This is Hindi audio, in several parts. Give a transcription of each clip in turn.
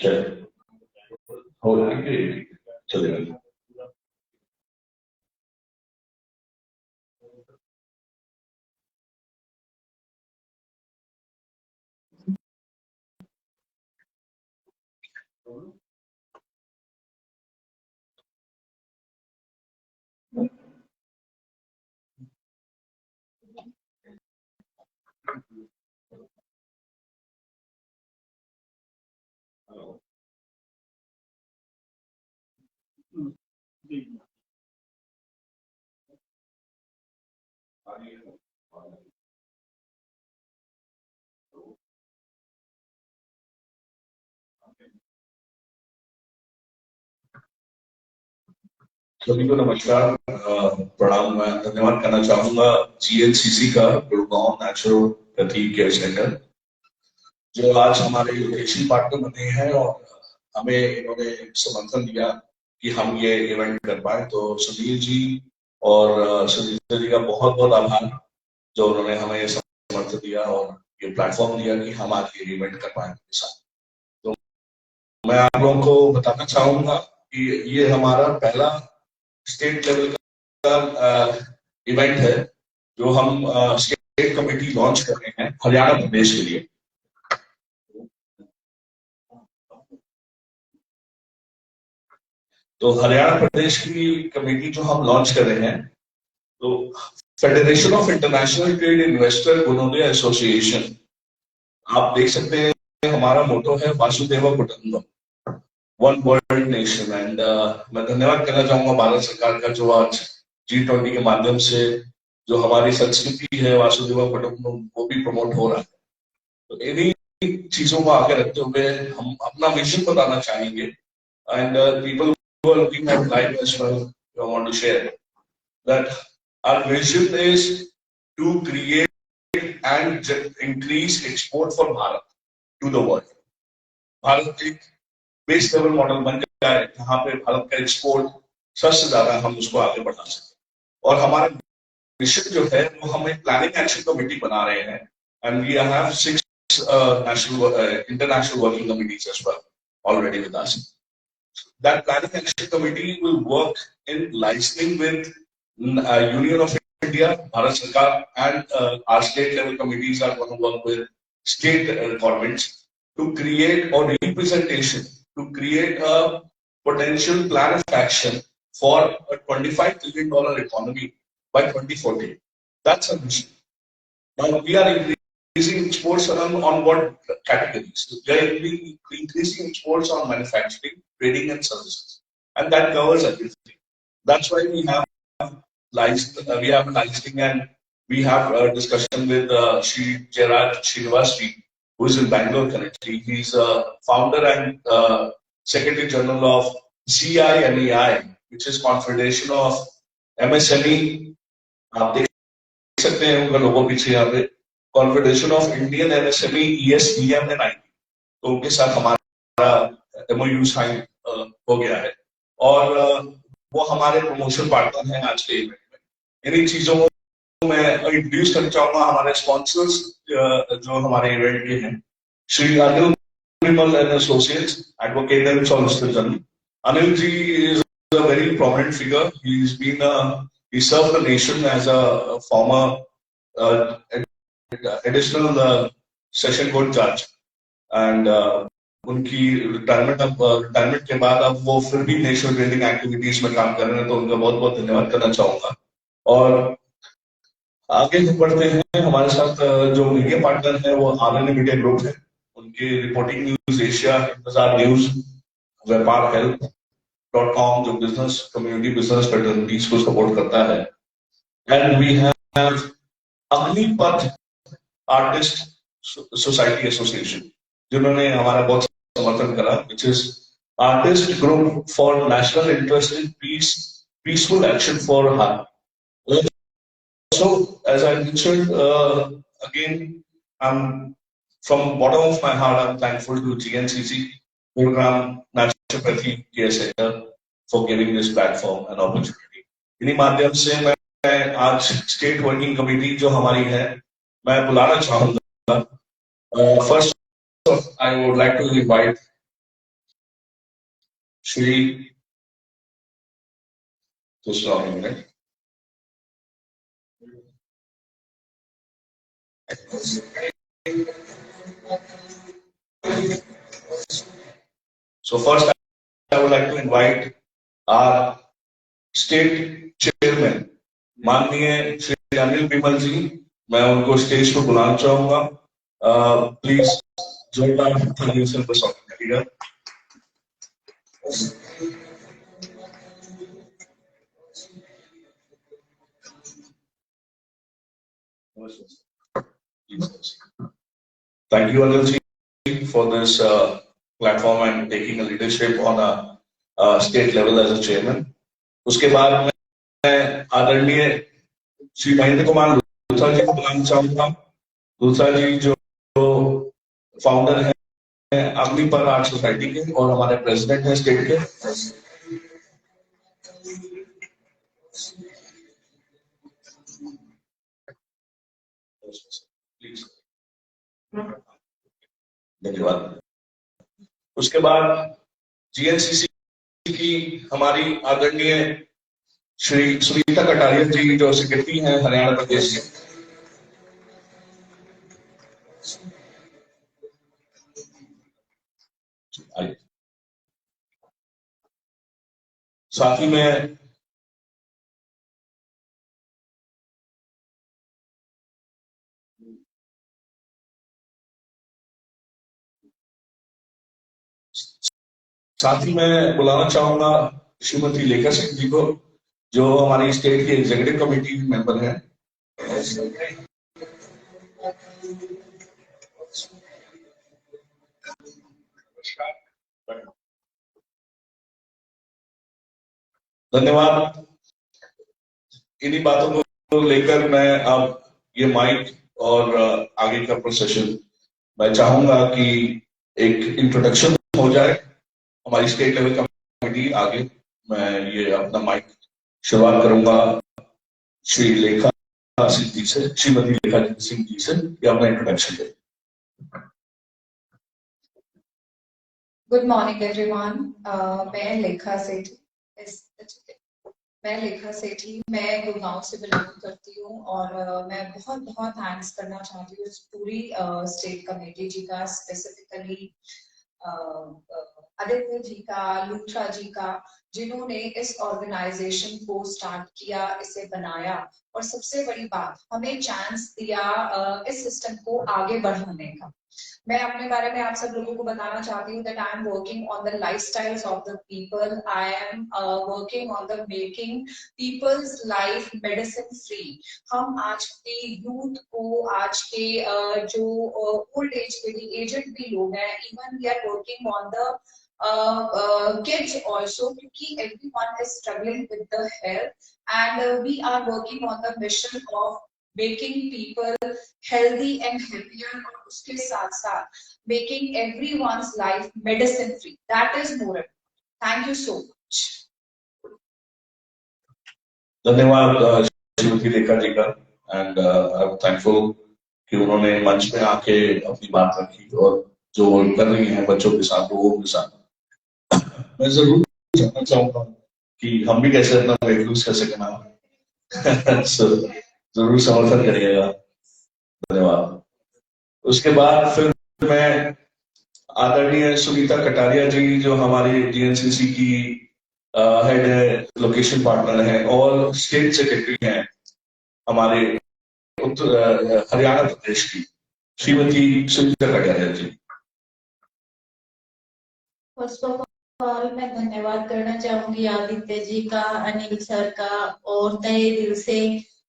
चल हो चलेगा। सभी को नमस्कार, प्रणाम। मैं धन्यवाद करना चाहूंगा जीएनसीसी का, गुड़गांव नेचुरोपैथी केयर सेंटर, जो आज हमारे लोकेशन पार्टनर बने हैं और हमें इन्होंने समर्थन दिया कि हम ये इवेंट कर पाए। तो सुनील जी और सुनील जी का बहुत बहुत आभार, जो उन्होंने हमें ये समर्थन दिया और ये प्लेटफॉर्म दिया कि हम आज ये इवेंट कर पाए उनके साथ। तो मैं आप लोगों को बताना चाहूंगा कि ये हमारा पहला स्टेट लेवल का इवेंट है जो हम स्टेट कमेटी लॉन्च कर रहे हैं हरियाणा प्रदेश के लिए। तो हरियाणा प्रदेश की कमेटी जो हम लॉन्च कर रहे हैं, तो federation of international trade investor Gunoday association, आप देख सकते हैं हमारा मोटो है वासुदेव कुटुंबम, वन वर्ल्ड नेशन। एंड मैं धन्यवाद करना चाहूंगा भारत सरकार का, जो आज G20 के माध्यम से जो हमारी संस्कृति है वासुदेव कुटुंबम, वो भी प्रमोट हो रहा है। तो इन्हीं चीजों को आगे रखते हुए हम अपना विजन बताना चाहेंगे। And people who are looking at live as well, I want to share that our vision is to create and increase export for Bharat to the world. Bharat एक बेस लेवल मॉडल बन जाए जहां पे भारत का एक्सपोर्ट सबसे ज्यादा हम उसको आगे बढ़ा सकें। और हमारा मिशन जो है वो हम एक प्लानिंग एक्शन कमेटी बना रहे हैं, and we have 6 national international working committees as well already with us. That planning action committee will work in licensing with Union of India, Bharat Sarkar, and our state level committees are going to work with state governments to create or representation, to create a potential plan of action for a $25 trillion economy by 2040. That's a mission. Now we are increasing exports on what categories? We are increasing exports on manufacturing, trading, and services, and that covers everything. That's why we have licensing, and we have a discussion with Shri Gerard Srinivasji, who is in Bangalore currently. He's a founder and Secretary General of CIMEI, which is Confederation of MSME. आप देख सकते हैं उनका लोगो पीछे यहाँ पे, confederation of Indian MSME ESDM and IT। तो उनके साथ हमारा MOU साइन हो गया है और वो हमारे प्रमोशन पार्टनर हैं आज के इवेंट में। इन्हीं चीजों को मैं इंट्रोड्यूस करना चाहूंगा। हमारे स्पॉन्सर्स जो हमारे इवेंट के हैं, Shri Anil Vimal and associates, advocate and solicitor general. Anil ji is a very prominent figure. He served the nation as a former additional session court judge, and उनकी रिटायरमेंट के बाद अब वो फिर भी नेशनल ट्रेडिंग एक्टिविटीज में काम कर रहे हैं, तो उनका बहुत बहुत धन्यवाद करना चाहूंगा। और आगे बढ़ते हैं, हमारे साथ जो मीडिया पार्टनर है वो RNA मीडिया ग्रुप है। उनकी रिपोर्टिंग न्यूज एशिया, इंतजार न्यूज, व्यापार हेल्थ.com जो बिजनेस कम्युनिटी बिजनेस फ्रेटर्निटीज को सपोर्ट करता है। And we have Agnipath artist society association, जिन्होंने हमारा बहुत समर्थन करा, which is artist group for national interest in peaceful action for heart. So, as I mentioned, again, I'm from bottom of my heart, I'm thankful to GNCC, Program Naturopathy Care Center, for giving this platform and opportunity. इन्हीं माध्यम से मैं आज स्टेट वर्किंग कमेटी जो हमारी है, मैं बुलाना चाहूंगा। First, I would like to invite Shri minute So first, I would like to invite our state chairman, माननीय श्री अनिल बिमल जी, मैं उनको स्टेज पर बुलाना चाहूंगा. प्लीज जोरदार तालियों से उनको स्वागत करिएगा. Thank you, Anil ji, for this platform and taking a leadership on a state level as a chairman. उसके बाद मैं आदरणीय श्री महेंद्र कुमार लूथरा जी को बुलाना चाहूंगा. लूथरा जी जो फाउंडर है अग्निपर आर्ट सोसाइटी के और हमारे प्रेसिडेंट हैं स्टेट के. धन्यवाद. उसके बाद जीएनसीसी की हमारी आदरणीय श्री सुनीता कटारिया जी जो सेक्रेटरी हैं हरियाणा प्रदेश के. साथ ही में मैं बुलाना चाहूंगा श्रीमती लेखा सिंह जी को जो हमारी स्टेट की एग्जीक्यूटिव कमेटी मेंबर हैं. धन्यवाद. इन्हीं बातों को लेकर मैं अब ये माइक और आगे का प्रोसेशन मैं चाहूंगा कि एक इंट्रोडक्शन हो जाए हमारी स्टेट लेवल कमेटी. आगे मैं ये अपना माइक शुरुआत करूंगा श्री लेखा सिंह जी से, श्रीमती लेखा सिंह जी से ये अपना इंट्रोडक्शन दे. Good morning everyone. मैं लेखा सेठी मैं गुड़गांव से बिलोंग करती हूँ और मैं बहुत थैंक्स करना चाहती हूँ पूरी स्टेट कमेटी जी का, स्पेसिफिकली आदित्य जी का, लूथरा जी का, जिन्होंने इस ऑर्गेनाइजेशन को स्टार्ट किया, इसे बनाया और सबसे बड़ी बात हमें चांस दिया इस सिस्टम को आगे बढ़ाने का. मैं अपने बारे में आप सब लोगों को बताना चाहती हूँ that I am working on the lifestyles of the people. I am working on the making people's life medicine free. हम आज के यूथ को, आज के जो ओल्ड एज के भी एजेड भी लोग हैं, even we are working on the kids also, क्योंकि everyone is struggling with the health and we are working on the mission of making people healthy and happier और उसके साथ साथ making everyone's life medicine free. That is more important. Thank you so much. धन्यवाद श्रीमती लेखा जी का एंड आई एम थैंकफुल कि उन्होंने मंच में आके अपनी बात रखी और जो कर रही हैं बच्चों के साथ, लोगों के साथ. मैं जरूर जानना चाहूंगा कि हम भी कैसे अपना वेट लूज कर सकें मैम. जरूर समर्थन करिएगा. धन्यवाद. उसके बाद फिर मैं आदरणीय सुनीता कटारिया जी जो हमारी जीएनसीसी की हेड है, लोकेशन पार्टनर है और स्टेट सेक्रेटरी हैं हमारे हरियाणा प्रदेश की, श्रीमती सुनीता कटारिया जी. फर्स्ट ऑफ ऑल मैं धन्यवाद करना चाहूंगी आदित्य जी का, अनिल सर का और तहे दिल से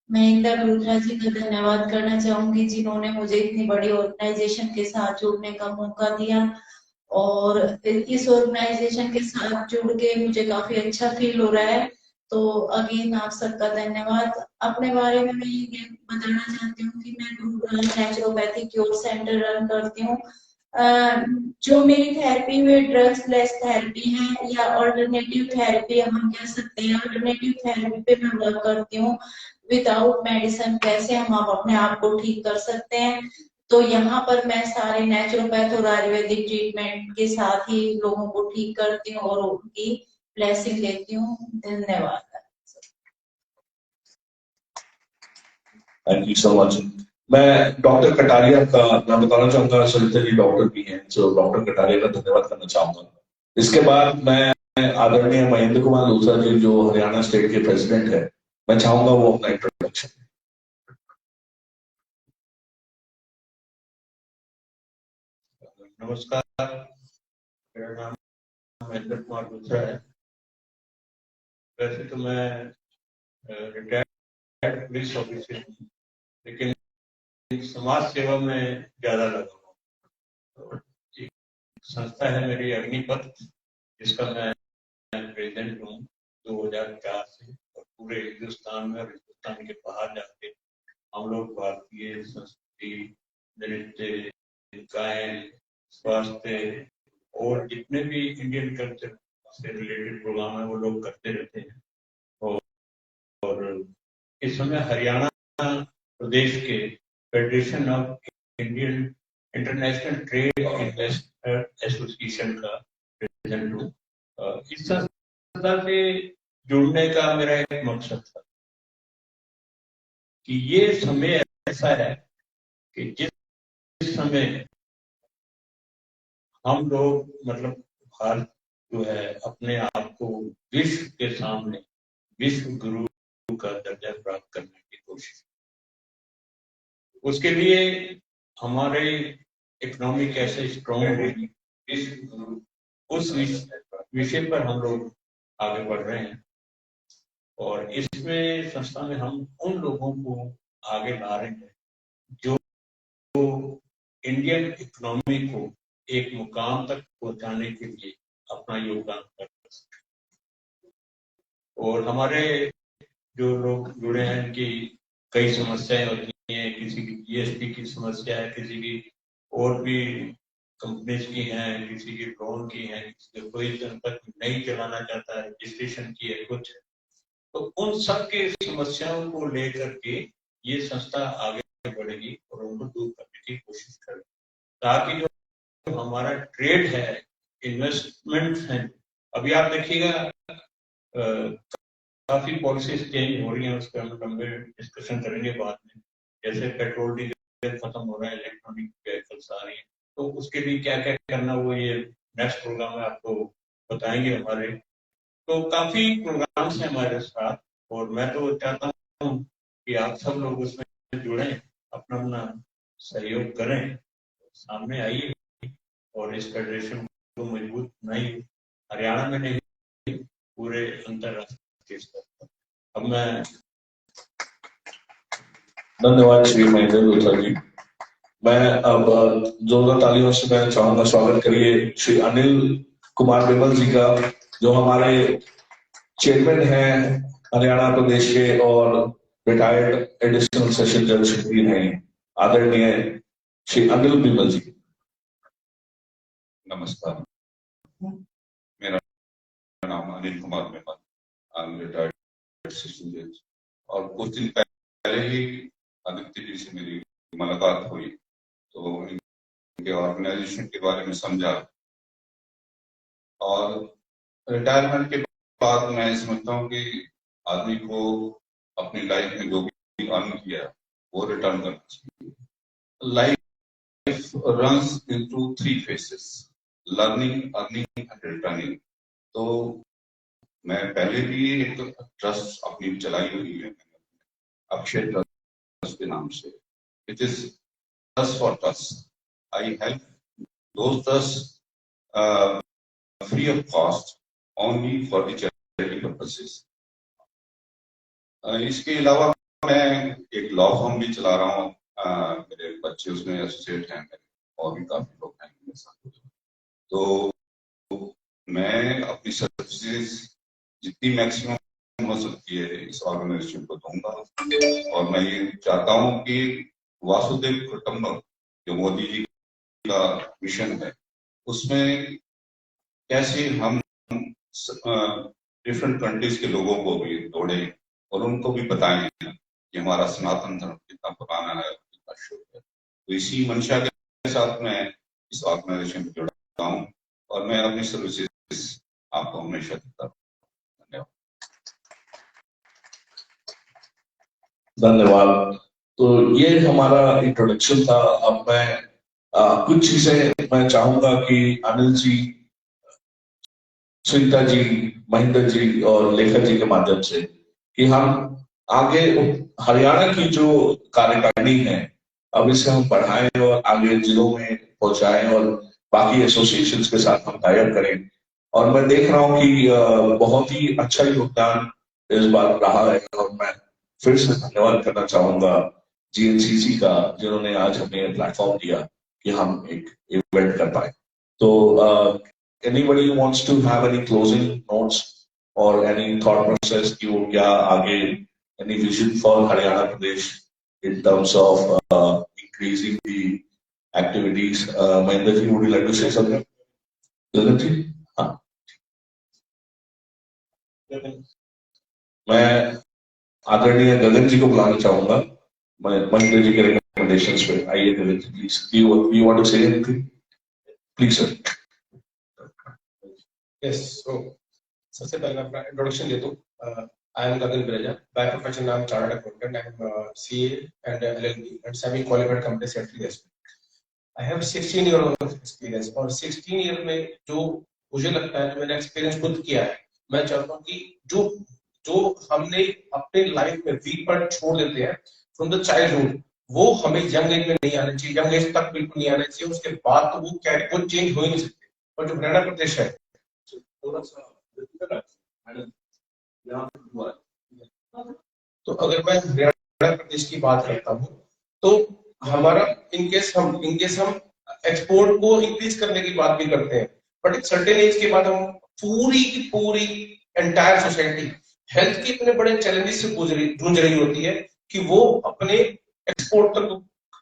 महेंद्र लूथरा जी का धन्यवाद करना चाहूंगी जिन्होंने मुझे इतनी बड़ी ऑर्गेनाइजेशन के साथ जुड़ने का मौका दिया. और इस ऑर्गेनाइजेशन के साथ जुड़ के मुझे काफी अच्छा फील हो रहा है. तो अगेन आप सबका धन्यवाद. अपने बारे में मैं ये बताना चाहती हूँ कि मैं Gurugram naturopathy cure centre run करती हूँ. जो मेरी थेरेपी में ड्रग्स लेस थेरेपी है या ऑल्टरनेटिव थेरेपी हम कह सकते हैं. ऑल्टरनेटिव थेरेपी पे मैं वर्क करती हूँ. विदाउट मेडिसिन कैसे हम आप अपने आप को ठीक कर सकते हैं. तो यहाँ पर मैं सारे नेचुरोपैथ और आयुर्वेदिक ट्रीटमेंट के साथ ही लोगों को ठीक करती हूँ और उनकी ब्लेसिंग लेती हूँ। धन्यवाद। Thank you so much. मैं डॉक्टर कटारिया का नाम बताना चाहूंगा। सरिता जी डॉक्टर भी हैं, तो डॉक्टर कटारिया का धन्यवाद करना चाहूंगा। इसके बाद मैं आदरणीय महेंद्र कुमार लूथरा जी, जो हरियाणा स्टेट के प्रेसिडेंट है, मैं चाहूंगा वो अपना इंट्रोडक्शन। नमस्कार, मेरा नाम महेंद्र कुमार लूथरा है। वैसे तो मैं रिटायर्ड पुलिस ऑफिसर हूँ, लेकिन समाज सेवा में ज्यादा लगा हूँ। एक संस्था है मेरी अग्निपथ, जिसका मैं प्रेसिडेंट हूँ 2004 से, और पूरे हिंदुस्तान में और हिंदुस्तान के बाहर जाके हम लोग भारतीय संस्कृति, नृत्य, गायन, स्वास्थ्य और जितने भी इंडियन कल्चर से रिलेटेड प्रोग्राम है वो लोग करते रहते हैं। और इस समय हरियाणा प्रदेश के federation of Indian international trade investor association का प्रेसिडेंट हूँ। इस संस्था से जुड़ने का मेरा एक मकसद था कि ये समय ऐसा है कि जिस समय हम लोग मतलब भारत जो है अपने आप को विश्व के सामने विश्व गुरु का दर्जा प्राप्त करने की कोशिश, उसके लिए हमारे इकोनॉमी कैसे स्ट्रॉन्ग होगी, विश्व गुरु, उस विषय पर हम लोग आगे बढ़ रहे हैं। और इसमें संस्था में हम उन लोगों को आगे ला रहे हैं जो इंडियन इकोनॉमी को एक मुकाम तक पहुंचाने के लिए अपना योगदान कर सकते। और हमारे जो लोग जुड़े हैं कि कई समस्याएं होती हैं, किसी की जीएसटी की समस्या है, किसी की और भी कंपनीज की हैं, किसी की लोन की है, किसी को कोई जनपद नहीं चलाना चाहता है, रजिस्ट्रेशन की है कुछ, तो उन सब के समस्याओं को लेकर के ये संस्था आगे बढ़ेगी और उनको दूर करने की कोशिश करेगी, ताकि जो हमारा ट्रेड है, इन्वेस्टमेंट है, अभी आप देखिएगा काफी पॉलिसीज चेंज हो रही हैं, उस पर हम लंबे डिस्कशन करेंगे बाद में। जैसे पेट्रोल डीजल खत्म हो रहा है, इलेक्ट्रॉनिक व्हीकल्स आ रही हैं, तो उसके लिए क्या क्या करना, वो ये नेक्स्ट प्रोग्राम में आपको बताएंगे हमारे। तो काफी प्रोग्राम्स हैं हमारे साथ, और मैं तो चाहता हूँ कि आप सब लोग उसमें जुड़ें, अपना अपना सहयोग करें, सामने आइए और इस फेडरेशन को मजबूत बनाइए, हरियाणा में नहीं पूरे अंतरराष्ट्रीय स्तर पर। अब मैं धन्यवाद श्री महेंद्र लूथरा जी। मैं अब जोरदार तालियों से मैं चाहूंगा स्वागत करिए श्री अनिल कुमार बिमल जी का, जो हमारे चेयरमैन हैं हरियाणा प्रदेश के और रिटायर्ड एडिशनल सेशन जज भी हैं, आदरणीय श्री अनिल बिमल जी। नमस्कार, मेरा नाम Anil Kumar Bimal, I am retired session जज। और कुछ दिन पहले ही आदित्य जी से मेरी मुलाकात हुई, तो इनके ऑर्गेनाइजेशन के बारे में समझा, और रिटायरमेंट के बाद मैं समझता हूँ कि आदमी को अपनी लाइफ में जो भी अर्न किया वो रिटर्न करना चाहिए। Life runs into 3 phases: learning, earning and returning. तो मैं पहले भी एक ट्रस्ट अपनी चलाई हुई है, अक्षय ट्रस्ट के नाम से। It is trust for trust. I help those trust free of cost, only for the charity purposes. इसके अलावा मैं एक लॉ फर्म भी चला रहा हूँ, मेरे बच्चे उसमें एसोसिएट हैं, और भी काफी लोग हैं मेरे साथ। तो मैं अपनी सर्विसेज जितनी मैक्सिमम हो सकती है इस ऑर्गेनाइजेशन को दूंगा, और मैं ये चाहता हूँ कि वासुदेव कुटुंबकम जो मोदी जी का मिशन है, उसमें कैसे हम डिफरेंट कंट्रीज के लोगों को भी जोड़े और उनको भी बताएं कि हमारा सनातन धर्म कितना पुराना है, कितना शुद्ध है। तो इसी मंशा के साथ मैं इस ऑर्गेनाइजेशन में जुड़ा हूँ और मैं अपनी सर्विसेज आपको हमेशा देता हूँ। धन्यवाद। तो ये हमारा इंट्रोडक्शन था। अब मैं कुछ चीजें मैं चाहूंगा कि अनिल जी, सुनीता जी, महेंद्र जी और लेखक जी के माध्यम से कि हम आगे हरियाणा की जो कार्यकारिणी है अब इसे हम बढ़ाएं और आगे जिलों में पहुंचाएं और बाकी एसोसिएशंस के साथ हम टाइप करें। और मैं देख रहा हूं कि बहुत ही अच्छा योगदान इस बार रहा है और मैं फिर से धन्यवाद करना चाहूंगा जीएनसीसी का, जिन्होंने आज हमें प्लेटफॉर्म दिया कि हम एक इवेंट कर पाए। तो anybody who wants to have any closing notes or any thought process कि वो क्या आगे any vision for Haryana Pradesh in terms of increasing the activities? Mahendra ji, would you like to say something? Gagan ji? हाँ, मैं आदरणीय गगन जी को बुलाना चाहूंगा महेंद्र जी के रिकमेंडेशंस पे। आइए गगन जी, please. You want to say anything? Please sir. Yes, so सबसे पहले मैं अपना इंट्रोडक्शन दे दूं। I am Gagan Bireja. By profession I am chartered accountant. I am CA and LLB and semi-qualified company secretary as well. I have 16 years of experience और 16 years में जो मुझे लगता है, जो मैंने एक्सपीरियंस खुद किया है, मैं चाहता हूँ कि जो हमने अपने लाइफ में वीक पॉइंट छोड़ देते हैं फ्रॉम द चाइल्डहुड, वो हमें यंग एज में नहीं आना चाहिए, यंग एज तक बिल्कुल नहीं आना चाहिए। उसके बाद तो वो चेंज हो ही नहीं सकते। और जो हरियाणा प्रदेश है, तो अगर मैं हरियाणा प्रदेश की बात करता हूँ तो हमारा इनकेस हम एक्सपोर्ट को इंक्रीज करने की बात भी करते हैं, बट एक सर्टेन एज के बाद हम पूरी की पूरी एंटायर सोसाइटी हेल्थ के इतने बड़े चैलेंजेस से जूझ रही होती है कि वो अपने एक्सपोर्ट तक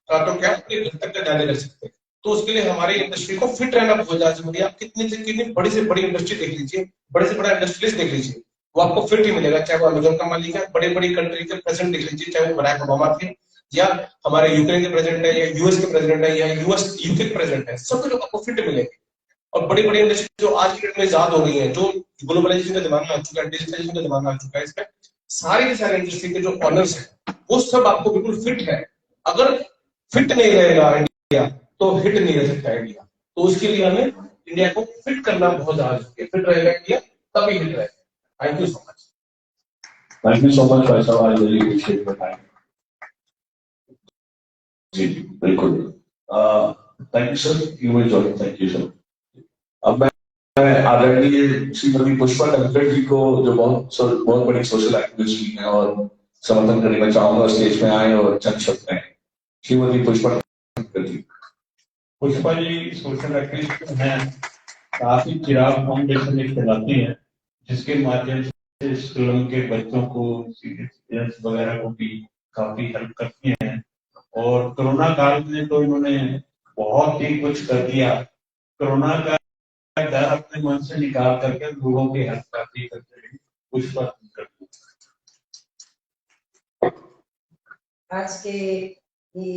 का तो क्या अपने घर तक का जाने लग सकते हैं। तो उसके लिए हमारी इंडस्ट्री को फिट रहना बहुत ज्यादा जरूरी है। आप कितनी से कितनी बड़ी से बड़ी इंडस्ट्री देख लीजिए, बड़े से बड़ा इंडस्ट्रियलिस्ट देख लीजिए, वो आपको फिट ही मिलेगा। चाहे वो अमेजोन का मालिक है, बड़ी बड़ी कंट्री के प्रेसिडेंट देख लीजिए, चाहे वो बराक ओबामा थे या हमारे यूक्रेन के प्रेसिडेंट है या यूएस के प्रेसिडेंट है या यूके के प्रेसिडेंट है, सब लोग आपको फिट मिलेंगे। और बड़ी बड़ी इंडस्ट्री जो आज की डेट में आजाद हो गई है, जो ग्लोबलाइजेशन का जमाना आ चुका है, डिजिटलाइजेशन का जमाना आ चुका है, इसमें सारी की सारी इंडस्ट्री के जो ऑनर्स है वो सब आपको बिल्कुल फिट है। अगर फिट नहीं रहेगा इंडिया तो हिट नहीं रह सकता इंडिया। तो उसके लिए हमें इंडिया को फिट करना बहुत ज्यादा जरूरी है। फिट रहेगा इंडिया तभी हिट रहेगा। Thank you so much. Thank you so much, भाई साहब। I really appreciate your time. जी बिल्कुल। Thank you sir, you will join. Thank you sir. अब मैं आदरणीय श्रीमती पुष्पा टंकर जी को, जो बहुत बड़ी सोशल एक्टिविस्ट भी हैं, और समर्थन करने का चाहूंगा स्टेज में आए और चंद शब्द कहें। श्रीमती पुष्पा टंकर जी। पुष्पा जी सोशल एक्टिविस्ट हैं, काफी चिराग फाउंडेशन एक चलाती है, जिसके माध्यम से स्लम के बच्चों को, सीनियर्स वगैरह को भी काफी हेल्प करती हैं। और कोरोना काल में तो इन्होंने बहुत ही कुछ कर दिया। कोरोना का डर अपने मन से निकाल करके लोगों की हेल्प काफी करते हैं। पुष्पा आज के ये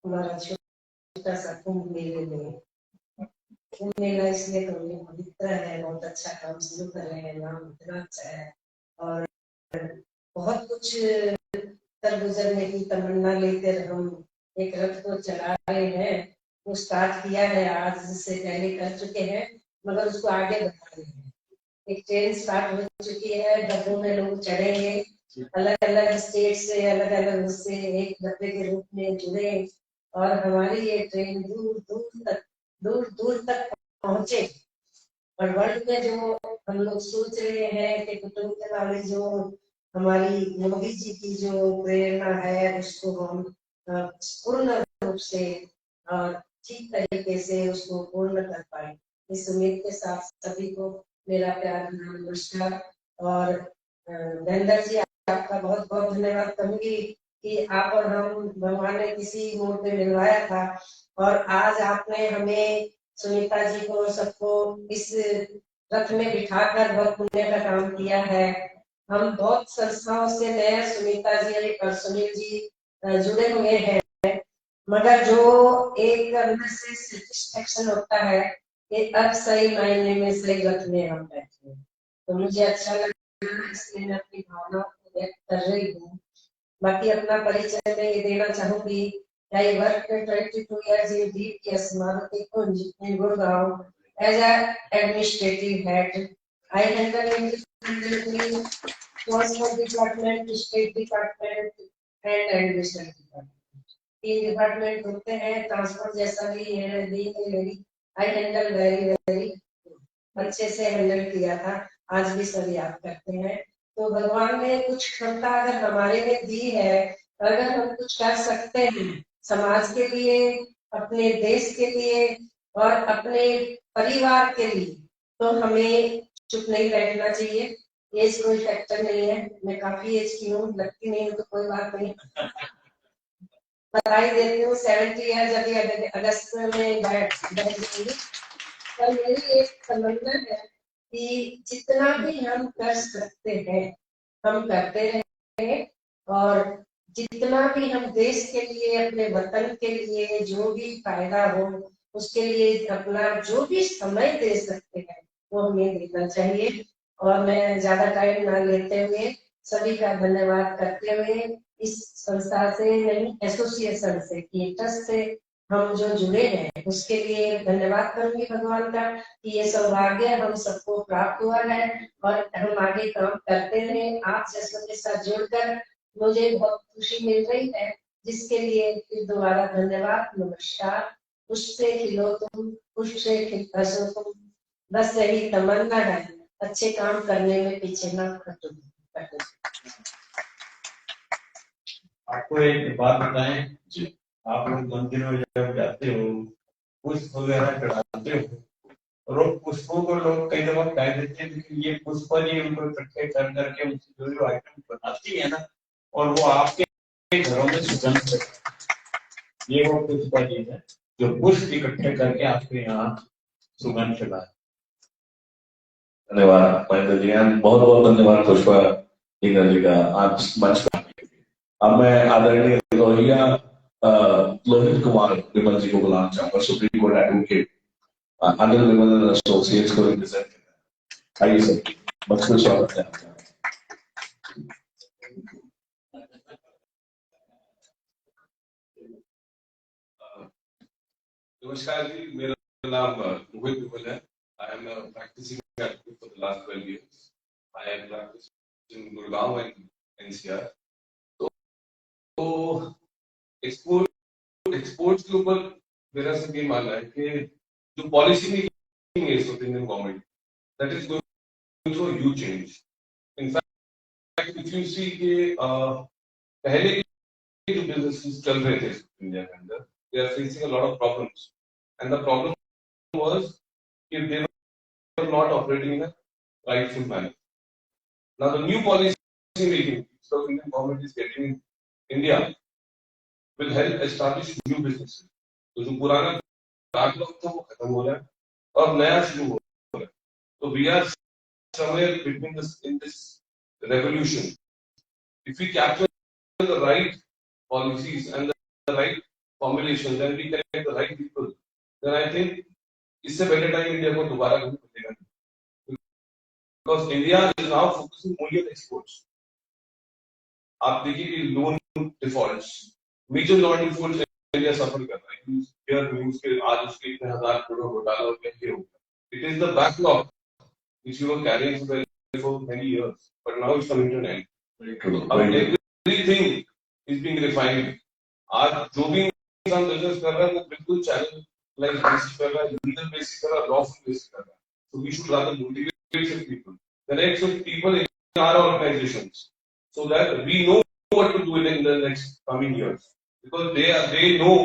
हमारा छोटा सा कुंभ मेले में, कुंभ मेला इसलिए करने पवित्र है, बहुत अच्छा काम शुरू कर रहे हैं, नाम इतना अच्छा है और बहुत कुछ तर गुजरने की तमन्ना लेकर हम एक रथ को चला रहे हैं। वो स्टार्ट किया है, आज से पहले कर चुके हैं, मगर उसको आगे बढ़ा रहे हैं। एक ट्रेन स्टार्ट हो चुकी है, डब्बों में लोग चढ़ेंगे, अलग अलग स्टेट से, अलग अलग उससे एक डब्बे के रूप में जुड़े और हमारी ये ट्रेन दूर दूर तक पहुंचे। और वर्ल्ड में जो हम लोग सोच रहे हैं कि कुटुंब के वाले जो हमारी मोदी जी की जो प्रेरणा है, उसको हम पूर्ण रूप से और ठीक तरीके से उसको पूर्ण कर पाए। इस उम्मीद के साथ सभी को मेरा प्यार नमस्कार। और महेंद्र जी, आपका बहुत बहुत धन्यवाद कहूंगी कि आप और हम भगवान ने किसी मोड़ पे मिलवाया था और आज आपने हमें, सुनीता जी को, सबको इस रथ में बिठाकर बहुत पुण्य का काम किया है। हम बहुत संस्थाओं से नए, सुनीता जी और सुनील जी जुड़े हुए हैं मगर जो एक अंदर से सेटिस्फेक्शन होता है कि अब सही मायने में सही रथ में हम बैठे हैं, तो मुझे अच्छा लगा, इसलिए मैं अपनी भावनाओं को व्यक्त कर रही हूँ। बाकी अपना परिचय मैं ये देना चाहूंगी। I worked for 22 years in DPS Maruti Kunj in Gurgaon as an administrative head. I handle independently transport department, state department and administration department. 3 department होते हैं, ट्रांसपोर्ट जैसा भी है, लेडी आई हैंडल वेरी अच्छे से हैंडल किया था, आज भी सब याद करते हैं। तो भगवान ने कुछ क्षमता अगर हमारे में दी है, अगर हम कुछ कर सकते हैं समाज के लिए, अपने देश के लिए और अपने परिवार के लिए, तो हमें चुप नहीं बैठना चाहिए। एज कोई फैक्टर नहीं है, मैं काफी एज की हूँ, लगती नहीं हूँ तो कोई बात नहीं, बधाई देती हूँ। 70 ईयर्स अभी अगस्त में बैठ जाएंगी। पर मेरी एक तमन्ना है कि जितना भी हम कर सकते हैं हम करते रहेंगे, और जितना भी हम देश के लिए, अपने वतन के लिए जो भी फायदा हो उसके लिए अपना जो भी समय दे सकते हैं वो हमें देना चाहिए। और मैं ज्यादा टाइम ना लेते हुए सभी का धन्यवाद करते हुए इस संस्था से नहीं, एसोसिएशन से, ट्रस्ट से हम जो जुड़े हैं उसके लिए धन्यवाद करूंगी भगवान का कि ये सौभाग्य हम सबको प्राप्त हुआ है और हम आगे काम करते रहे। आप जैसों के साथ जुड़कर मुझे बहुत खुशी मिल रही है, जिसके लिए फिर दोबारा धन्यवाद, नमस्कार। उससे खिलो तुम, उससे हंसो तुम, बस यही तमन्ना है, अच्छे काम करने में पीछे ना हटो। आपको एक बात बताएं जी, आप लोग मंदिर में जब जाते हो, पुष्प वगैरह चढ़ाते हो, और पुष्पों को लोग कई दफा कह देते हैं कि ये पुष्प जी उनको इकट्ठे कर करके उनसे जो आइटम बनाती है ना, और वो आपके घरों में सुगंध, ये वो पुष्प जी है जो पुष्प इकट्ठे करके आपके यहाँ सुगंध चला है। धन्यवाद महेंद्र जी, बहुत बहुत धन्यवाद पुष्पा जी का आज मंच पर। अब मैं आदरणीय लोहित कुमार विमल जी को बुलाना चाहूंगा, सुप्रीम कोर्ट एडवोकेट, अनिल विमल एसोसिएट्स को रिप्रेजेंट करना। आइए सर, मंच पर स्वागत है आपका। नमस्कार जी, मेरा नाम रोहित विमल है। I am practicing advocate for the last 12 years. I am practicing in Gurgaon and NCR. तो एक्सपोर्ट्स के ऊपर मेरा सब ये मानना है कि जो पॉलिसी मेकिंग है Indian government, that is going through huge change. In fact if you see के पहले के जो बिजनेसेस चल रहे थे इंडिया के अंदर, they are facing a lot of problems, and the problem was कि they were not operating in a rightful manner. Now the new policy making so Indian government is getting in India will help establish new businesses. तो जो पुराना बैकलॉग था वो खत्म हो रहा है और नया शुरू हो रहा है। तो we are somewhere between this in this revolution. If we capture the right policies and the right formulations, then we connect the right people, then I think इससे better time इंडिया को दोबारा कभी मिलेगा नहीं। Because India is now focusing only on exports. आप देखिए कि loan defaults, major loan defaults India suffer कर रहा है। हियर न्यूज़ के आज उसके इतने हजार करोड़ घोटाला हो गया, ये हो गया। It is the backlog which you were carrying for many years, but now it's coming to an end. Everything is being refined. आज जो भी इंसान बिजनेस कर रहा है वो बिल्कुल चैनल लाइक बेसिस कर रहा है, लीगल बेसिस कर रहा है, लॉफुल बेसिस कर रहा है। So we should rather motivate some people, connect some people in our organizations, so that we know what to do in the next coming years, because they know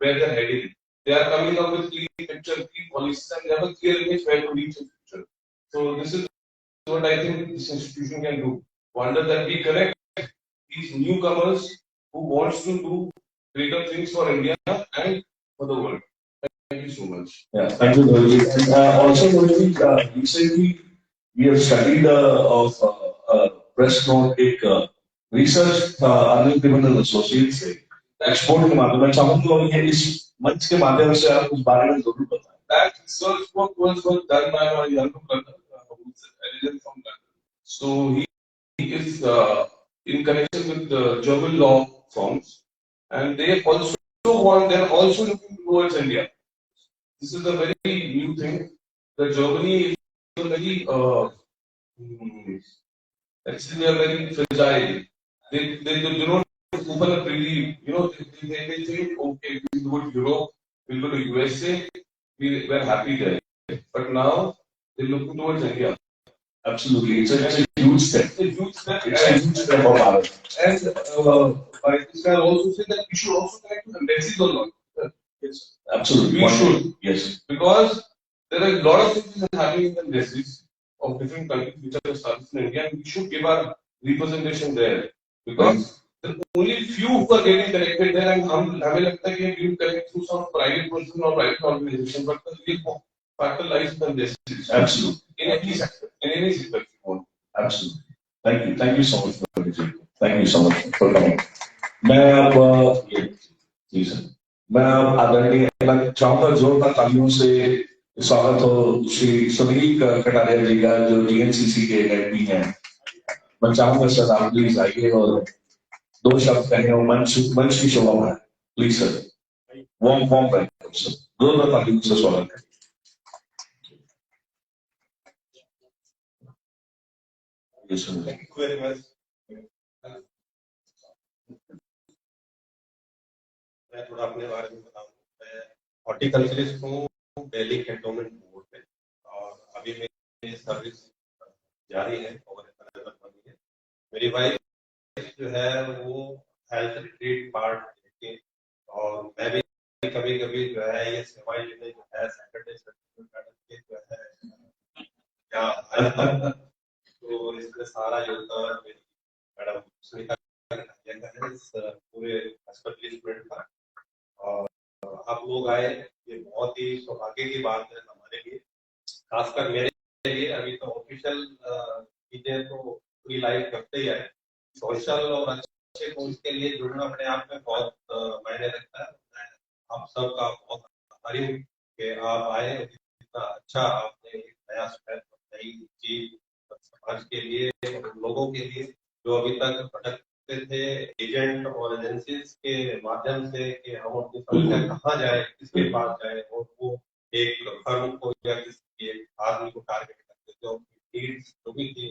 where they're heading. They are coming up with clean picture, clean policies, and they have a clear image where to reach in future. So this is what I think this institution can do. Wonder that we connect these newcomers who wants to do greater things for India and for the world. Thank you so much. Yeah, thank you, Rohit. And also, Rohit, recently we have studied of press note एक research Anil Vimal Associates से एक्सपोर्ट के माध्यम में चाहूंगा ये इस मंच के माध्यम से आप उस बारे में जरूर बताएं। That research work was done by my younger brother, who's origin from London. So he is in connection with the German law firms, and they they're also looking towards India. This is a very new thing. The Germany is a very actually they are very fragile. They don't open up really, they think, okay, we go to Europe, we go to USA, we're happy there. But now they're looking towards India. Absolutely, it's a huge step. It's a huge step. It's a huge step for Bharat. And I think I'll also say that we should also connect to embassies or not. Yes. Absolutely, We should. Yes, Because there are a lot of things happening in embassies of different countries which are established in India, and we should give our representation there. Because there are only few who are getting connected there, and हमें लगता है कि we will connect through some private person or private organization, but the real factor lies in the embassies. absolutely, In any sector, in any sector, if you want. absolutely. Thank you so much for Vijay. Thank you so much for coming. मैं अब जी सर, मैं अब आदरणीय चाहूंगा जोरदार तालियों से स्वागत हो श्री सुनील कटारिया जी का, जो जीएनसीसी के हेड भी हैं। मैं चाहूंगा सर आप प्लीज आइए और दो शब्द कहें और मंच की शोभा बढ़ाएं। Please sir, warm welcome sir, जोरदार तालियों से स्वागत करें। Thank you very much. मैं थोड़ा अपने बारे में बताऊं। मैं हॉर्टिकल्चरिस्ट हूँ दिल्ली कैंटोनमेंट बोर्ड में, और अभी मेरी सर्विस जारी है और बनी है। मेरी वाइफ जो है वो हेल्थ रिट्रीट पार्ट देखती है, और मैं भी कभी कभी जो है ये सेवाएं लेने जो है सैटरडे के जो है यहाँ आया था। तो इसमें सारा योगदान मेरी मैडम सुनीता का इस पूरे एस्टेब्लिशमेंट का, और आप लोग आए, ये बहुत ही सौभाग्य की बात है हमारे लिए, खासकर मेरे लिए। अभी तो ऑफिशियल चीजें तो पूरी लाइफ करते ही आए, सोशल और अच्छे कोर्स के लिए जुड़ना अपने आप में बहुत मायने रखता है। मैं आप सबका बहुत आभारी हूँ कि आप आए, इतना अच्छा आपने एक नया स्टेप, नई चीज समाज के लिए, लोगों के लिए जो अभी तक भटकते थे एजेंट और एजेंसीज के माध्यम से कि हम अपनी समस्या कहाँ जाए, किसके पास जाए, और वो एक फर्म को या किसी आदमी को टारगेट करते थे, उनकी नीड्स जो भी थी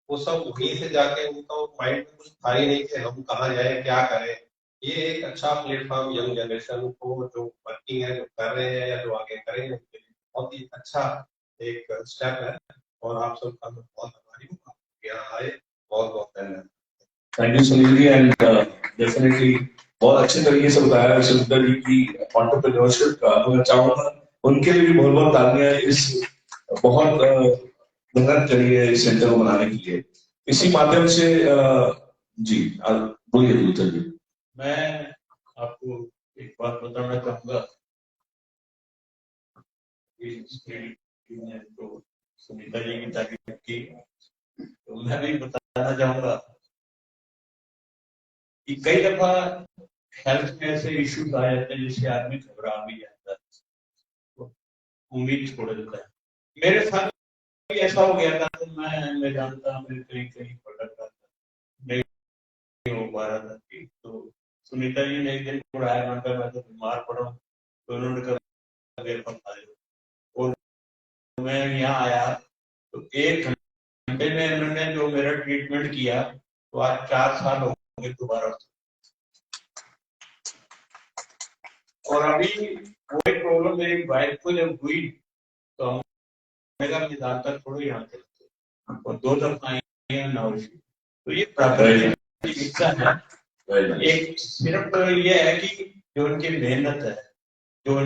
वो सब वहीं से जाके उनका माइंड में कुछ था ही नहीं कि हम कहाँ जाए, क्या करें। ये एक अच्छा प्लेटफॉर्म यंग जनरेशन को जो वर्किंग है, जो कर रहे हैं या जो आगे करेंगे, उनके लिए बहुत ही अच्छा एक स्टेप है, और आप सबका मैं बहुत आभारी हूँ। आप यहाँ आए, बहुत बहुत धन्यवाद। Thank you Sunil ji, and definitely बहुत अच्छे तरीके से बताया सुनीता जी की एंटरप्रेन्योरशिप का। मैं चाहूंगा उनके लिए भी बहुत बहुत तालियां, इस बहुत मेहनत करी है इस सेंटर को बनाने के लिए। इसी माध्यम से जी बोलिए दूसरा जी। मैं आपको एक बात बताना चाहूंगा, तो सुनीता जी की तारीफ की, तो मैं भी बताना चाहूंगा कि कई दफा हेल्थ में ऐसे इश्यूज आ जाते हैं जिससे आदमी घबरा भी जाता है, तो उम्मीद छोड़ देता है। मेरे साथ भी ऐसा हो गया था, तो मैं जानता हूँ मेरे कहीं भटक रहा था, नहीं हो पा रहा था। तो सुनीता जी ने एक दिन बुलाया, मैं तो बीमार पड़ा हूँ, तो उन्होंने कहा और मैं यहाँ आया, तो 1 घंटे में उन्होंने जो मेरा ट्रीटमेंट किया, तो आज 4 साल हो गए दोबारा। और अभी वही प्रॉब्लम मेरी वाइफ को जब हुई, तो हमने कहा थोड़ा यहाँ चलते, और 2 दफा नाउशी। तो ये प्राकृतिक चिकित्सा है, एक सिर्फ ये है कि जो उनकी मेहनत है, जो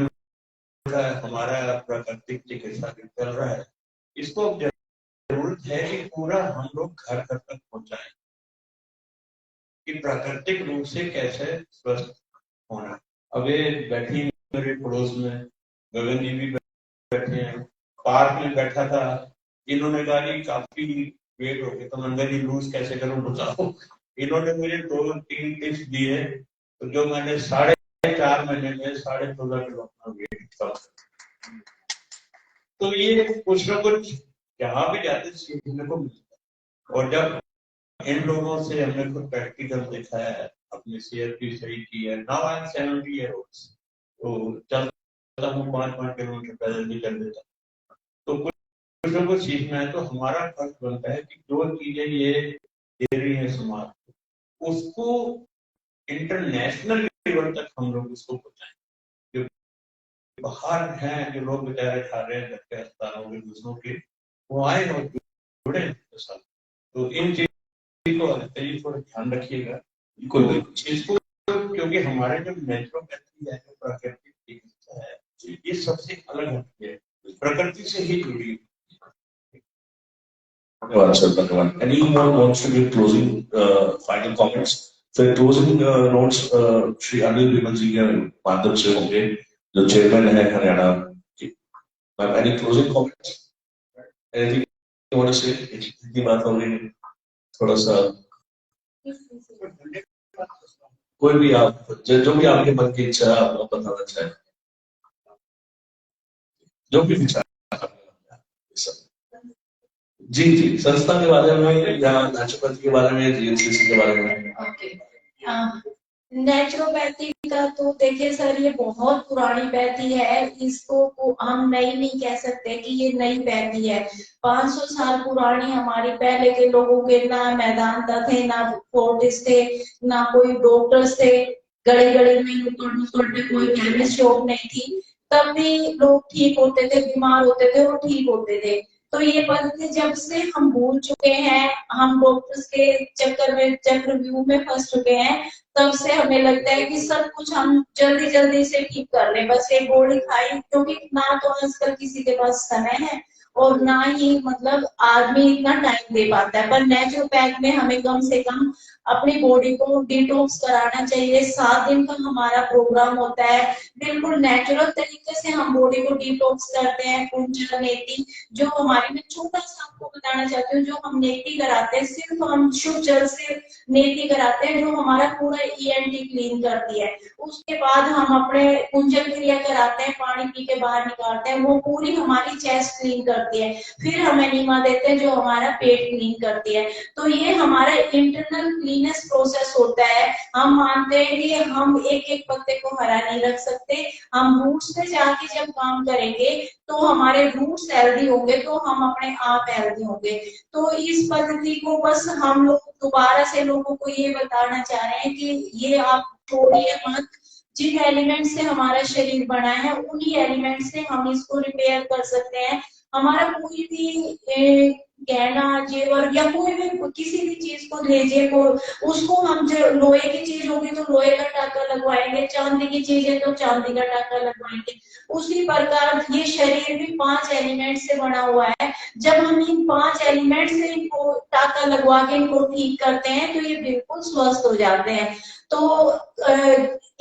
हमारा प्राकृतिक चिकित्सा चल रहा है, इसको जरूरत है कि पूरा हम लोग घर तक पहुंचाएं कि प्राकृतिक रूप से कैसे स्वस्थ होना। अब ये बैठी मेरे पड़ोस में गगन जी भी बैठे हैं, पार्क में बैठा था, इन्होंने कहा कि काफी वेट हो गया, तो मंदिर जी लूज कैसे करूं बताओ। इन्होंने मुझे 2-3 टिप्स दिए तो जो मैंने 4.5 महीने में 14.5 किलो अपना वेट कम कर, तो ये कुछ ना कुछ जहाँ भी जाते सीखने को मिलता है। और जब इन लोगों से हमने कुछ प्रैक्टिकल देखा है, अपनी सेहत भी सही की है। Now I am 70 year old, तो चलता हूँ 5-5 किलोमीटर पैदल भी चल देता। तो कुछ ना कुछ सीखना है, तो हमारा फर्ज बनता है कि जो चीजें ये दे रही है समाज को, उसको इंटरनेशनल लेवल तक हम लोग उसको पहुंचाएं। जो बाहर हैं, जो लोग बेचारे खा रहे हैं घर के अस्पतालों के दूसरों के, वो आए और जुड़े उनके साथ। तो इन चीज को थोड़ा ध्यान रखिएगा इसको, क्योंकि हमारे जो नेचुरोपैथी है, जो प्राकृतिक चिकित्सा है, ये सबसे अलग होती है, प्रकृति से ही जुड़ी है। धन्यवाद सर, धन्यवाद। Anyone wants to give closing final comments? फिर closing notes श्री अनिल विमल जी के माध्यम से होंगे, जो चेयरमैन है हरियाणा के। Any closing comments? Anything you want to say? इतनी बात हो गई, थोड़ा सा कोई भी आप जो भी आपके मन की इच्छा है आप बताना चाहें, जो भी विचार। जी जी, संस्था के बारे में या नेचुरोपैथी के बारे में, जीएनसीसी के बारे में। ओके, नेचुरोपैथी का तो देखिए सर, ये बहुत पुरानी पैथी है, इसको हम नई नहीं कह सकते कि ये नई पैथी है। 500 साल पुरानी हमारी पहले के लोगों के ना मैदान थे, ना फोर्टिस थे, ना कोई डॉक्टर्स थे, गड़े गड़े में नुक्कड़ कोई केमिस्ट शॉप नहीं थी, तब भी लोग ठीक होते थे, बीमार होते थे और ठीक होते थे। तो ये पद्धति जब से हम भूल चुके हैं, हम डॉक्टर्स के चक्रव्यूह में फंस चुके हैं, तब से हमें लगता है कि सब कुछ हम जल्दी जल्दी से ठीक कर लें, बस एक गोली खाई, क्योंकि ना तो आजकल किसी के पास समय है और ना ही मतलब आदमी इतना टाइम दे पाता है। पर नेचुरोपैथ में हमें कम से कम अपनी बॉडी को डिटॉक्स कराना चाहिए। 7 दिन का हमारा प्रोग्राम होता है, बिल्कुल नेचुरल तरीके से हम बॉडी को डिटॉक्स करते हैं। कुंजल नेति, जो हमारी, मैं छोटा सा आपको बताना चाहती हूँ, जो हम नेति कराते हैं, सिर्फ हम शुद्ध जल से नेति कराते हैं, जो हमारा पूरा ईएनटी क्लीन करती है। उसके बाद हम अपने कुंजल क्रिया कराते हैं, पानी पी के बाहर निकालते हैं, वो पूरी हमारी चेस्ट क्लीन करती है। फिर हम एनिमा देते हैं, जो हमारा पेट क्लीन करती है। तो ये हमारा इंटरनल क्लीनेस प्रोसेस होता है। हम मानते हैं कि हम एक एक पत्ते को हरा नहीं रख सकते, हम रूट्स में जाके जब काम करेंगे तो हमारे रूट्स हेल्दी होंगे, तो हम अपने आप हेल्दी होंगे। तो इस पद्धति को बस हम लोग दोबारा से लोगों को ये बताना चाह रहे हैं कि ये आप छोड़िए मत। जिन एलिमेंट से हमारा शरीर बना है, उन्हीं एलिमेंट से हम इसको रिपेयर कर सकते हैं। हमारा कोई भी गहना, जेवर या कोई भी किसी भी चीज को लीजिए, उसको हम जो लोहे की चीज होगी तो लोहे का टाका लगवाएंगे, चांदी की चीज है तो चांदी का टाका लगवाएंगे। उसी प्रकार ये शरीर भी 5 एलिमेंट से बना हुआ है। जब हम इन 5 एलिमेंट से इनको टाका लगवा के इनको ठीक करते हैं, तो ये बिल्कुल स्वस्थ हो जाते हैं। तो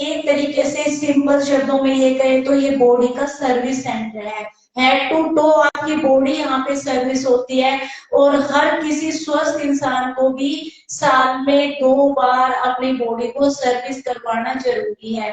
एक तरीके से सिंपल शब्दों में ये कहें तो ये बॉडी का सर्विस सेंटर है। हेड टू टो आपकी बॉडी यहाँ पे सर्विस होती है। और हर किसी स्वस्थ इंसान को भी साल में 2 बार अपनी बॉडी को सर्विस करवाना जरूरी है।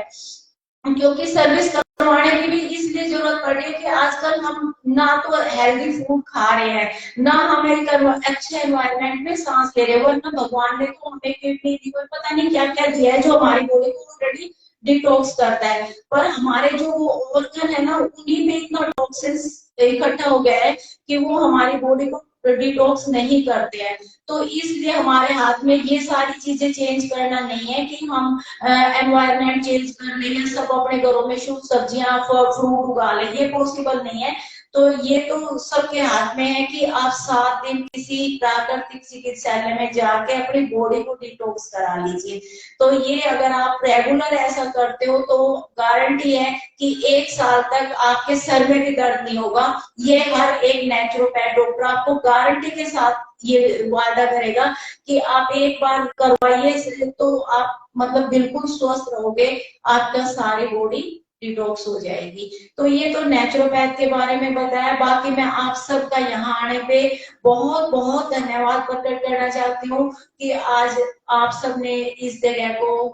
क्योंकि सर्विस करवाने की भी इसलिए जरूरत पड़ रही है कि आजकल हम ना तो हेल्दी फूड खा रहे हैं, ना हमें अच्छे एनवायरनमेंट में सांस ले रहे हैं, वरना भगवान ने तो हमें किडनी, लीवर, पता नहीं क्या क्या दिया है, जो हमारी बॉडी को ऑलरेडी डिटॉक्स करता है। पर हमारे जो ऑर्गन है ना, उन्हीं में इतना टॉक्सिन्स इकट्ठा हो गया है कि वो हमारी बॉडी को डिटॉक्स नहीं करते हैं। तो इसलिए हमारे हाथ में ये सारी चीजें चेंज करना नहीं है कि हम एनवायरनमेंट चेंज कर ले या सब अपने घरों में शुद्ध सब्जियां फ्रूट उगा ले, ये पॉसिबल नहीं है। तो ये तो सबके हाथ में है कि आप 7 दिन किसी प्राकृतिक चिकित्सालय में जाके अपनी बॉडी को डिटॉक्स करा लीजिए। तो ये अगर आप रेगुलर ऐसा करते हो तो गारंटी है कि 1 साल तक आपके सर में भी दर्द नहीं होगा। ये हर एक नेचुरोपैथ डॉक्टर आपको गारंटी के साथ ये वादा करेगा कि आप एक बार करवाइए तो आप मतलब बिल्कुल स्वस्थ रहोगे, आपका सारी बॉडी डिटॉक्स हो जाएगी। तो ये तो नेचुरोपैथ के बारे में बताया। बाकी मैं आप सबका यहाँ आने पे बहुत बहुत धन्यवाद प्रकट करना चाहती हूँ कि आज आप सबने इस जगह को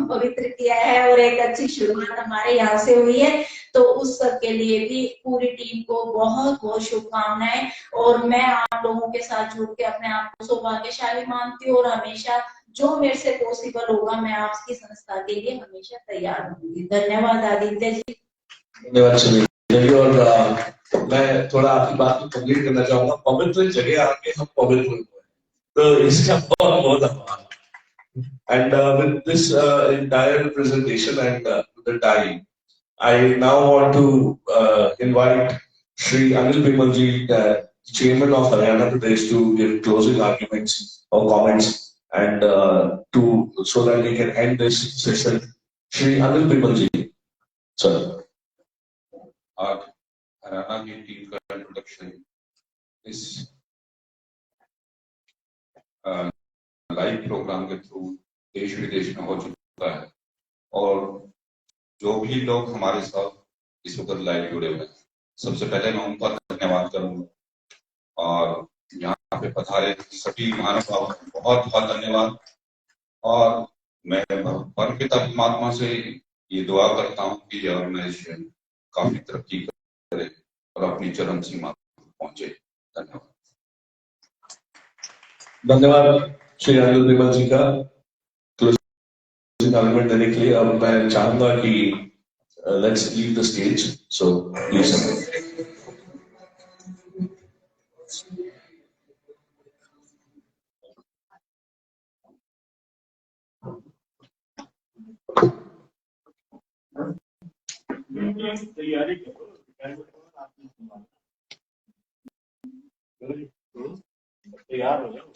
पवित्र किया है और एक अच्छी शुरुआत हमारे यहाँ से हुई है। तो उस सब के लिए भी पूरी टीम को बहुत बहुत शुभकामनाएं। और मैं आप लोगों के साथ जुड़ के अपने आप को सौभाग्यशाली मानती हूँ और हमेशा जो मेरे से पॉसिबल होगा मैं आपकी संस्था के लिए हमेशा तैयार रहूंगी। धन्यवाद आदित्य जी। धन्यवाद सुनील। और मैं थोड़ा आपकी बात को कंप्लीट करना चाहूंगा। पवित्र जगह आके हम पवित्र हुए, तो इसका बहुत बहुत आभार। And with this entire presentation and the time, I now want to invite Shri Anil Bimalji, Chairman of Haryana Pradesh, to give closing arguments or comments, and so that we can end this session. Shri Anil Bimalji, sir. आज हरियाणा की टीम का इंट्रोडक्शन इस लाइव प्रोग्राम के थ्रू देश विदेश में हो चुका है, और जो भी लोग हमारे साथ इस वक्त लाइव जुड़े हुए हैं, सबसे पहले मैं उनका धन्यवाद करूंगा। और यहाँ पे पधारे सभी महानुभाव बहुत बहुत धन्यवाद। और मैं भगवान पिता परमात्मा से ये दुआ करता हूँ कि ये ऑर्गेनाइजेशन काफी तरक्की करे और अपनी चरम सीमा पहुंचे। धन्यवाद। धन्यवाद श्री अनिल बिमल जी का क्लोजिंग आर्गुमेंट देने के लिए। अब मैं चाहूंगा कि let's leave the stage, so please. तैयारी करो, तैयार हो जाओ।